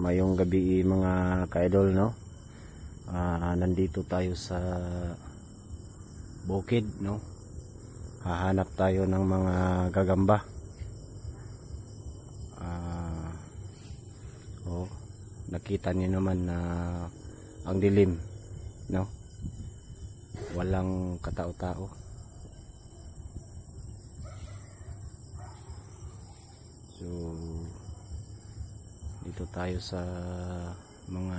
Mayong gabi mga ka-idol, no? Nandito tayo sa bukid, no? Hahanap tayo ng mga gagamba. Nakita niyo naman na ang dilim, no? Walang katao-tao. So dito tayo sa mga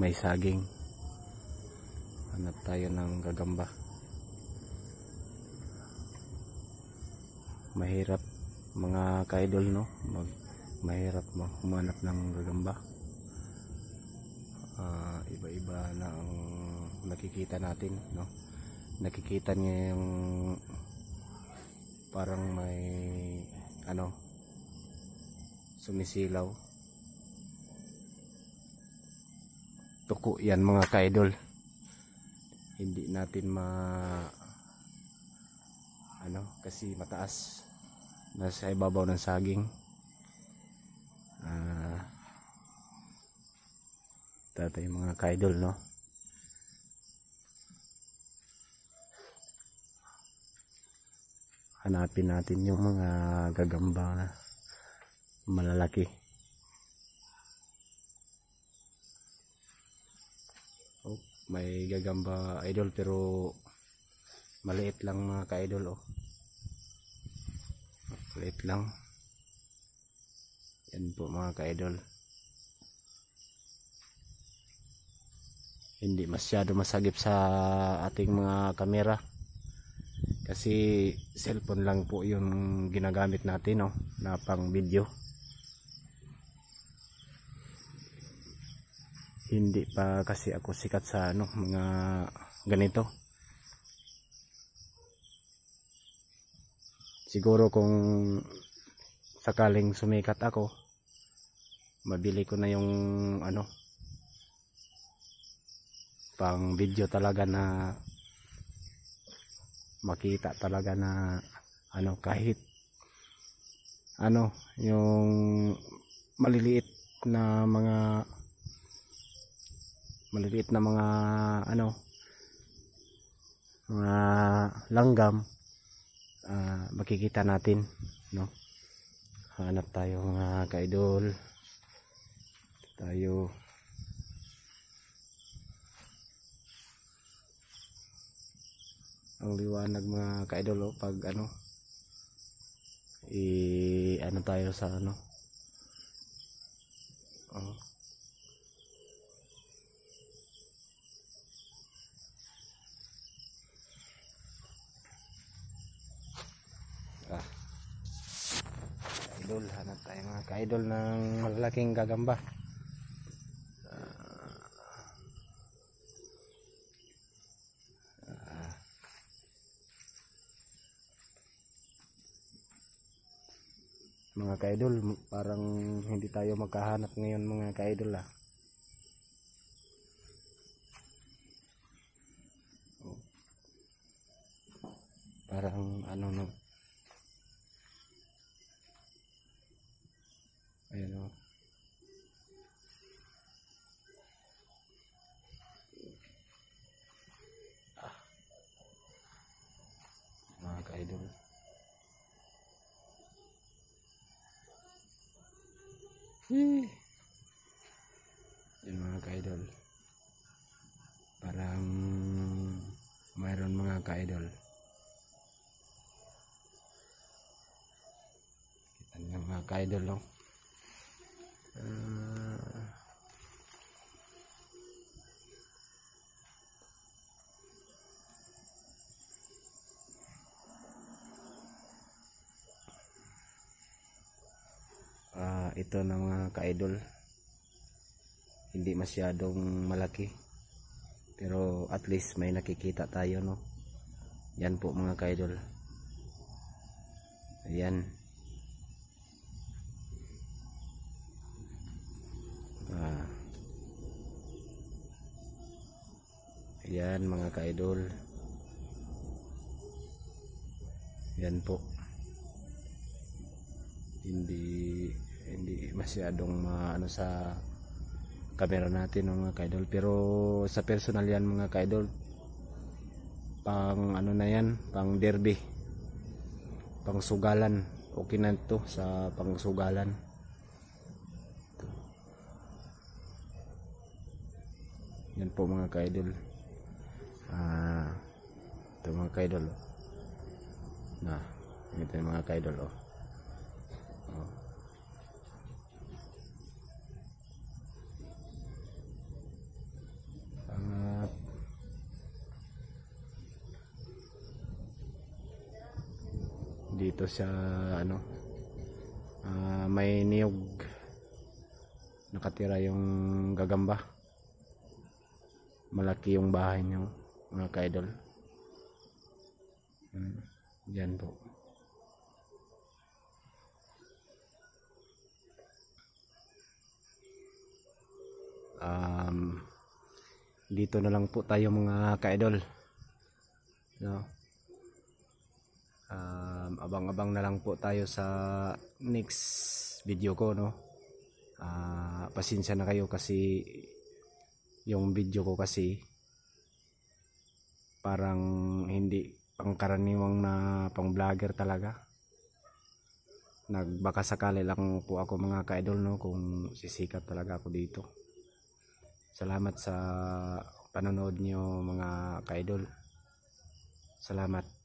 may saging. Hanap tayo ng gagamba. Mahirap mga ka-idol, no? Mahirap humanap ng gagamba. Iba-iba na ang nakikita natin, no? Nakikita niyo yung parang may sumisilaw. Tuko yan mga ka-idol. Hindi natin kasi mataas, nasa ibabaw ng saging. Tatay mga ka-idol, no? Hanapin natin yung mga gagamba na malalaki. May gagamba idol pero maliit lang mga ka-idol, maliit lang. Yan po mga ka-idol. Hindi masyado masagip sa ating mga kamera kasi cellphone lang po yung ginagamit natin, na pang video. Hindi pa kasi ako sikat sa mga ganito. Siguro kung sakaling sumikat ako, mabili ko na yung pang video talaga, na makita talaga na kahit yung maliliit na mga mga langgam, makikita natin, no? Hanap tayo mga ka-idol. Tayo ang liwanag mga ka-idol, pag tayo sa idol, hanap tayo mga ka-idol ng malalaking gagamba. Mga ka-idol, parang hindi tayo magkahanap ngayon mga ka-idol, parang ayun, mga ka-idol. Yun mga ka-idol, parang mayroon mga ka-idol. Kita niyo mga ka-idol, no? Ito na mga ka-idol, hindi masyadong malaki pero at least may nakikita tayo, no? Yan po mga ka-idol. Ayan. Ayan mga ka-idol. Yan po. Hindi masyadong ano sa camera natin no, mga kaidol. Pero sa personal yan mga kaidol, pang ano na yan, pang derby, pang sugalan, okay na ito sa pang sugalan. Yan po mga kaidol. Ito mga kaidol na, ito yung mga kaidol dito sa ano, may niyog, nakatira yung gagamba, malaki yung bahay niyo mga kaidol. Yan po. Dito na lang po tayo mga kaidol no? Abang-abang na lang po tayo sa next video ko no. Pasensya na kayo kasi yung video ko kasi parang hindi pangkaraniwang na pang vlogger talaga. Nagbaka sakali lang po ako mga kaidol no, kung sisikat talaga ako dito. Salamat sa panonood nyo mga kaidol. Salamat.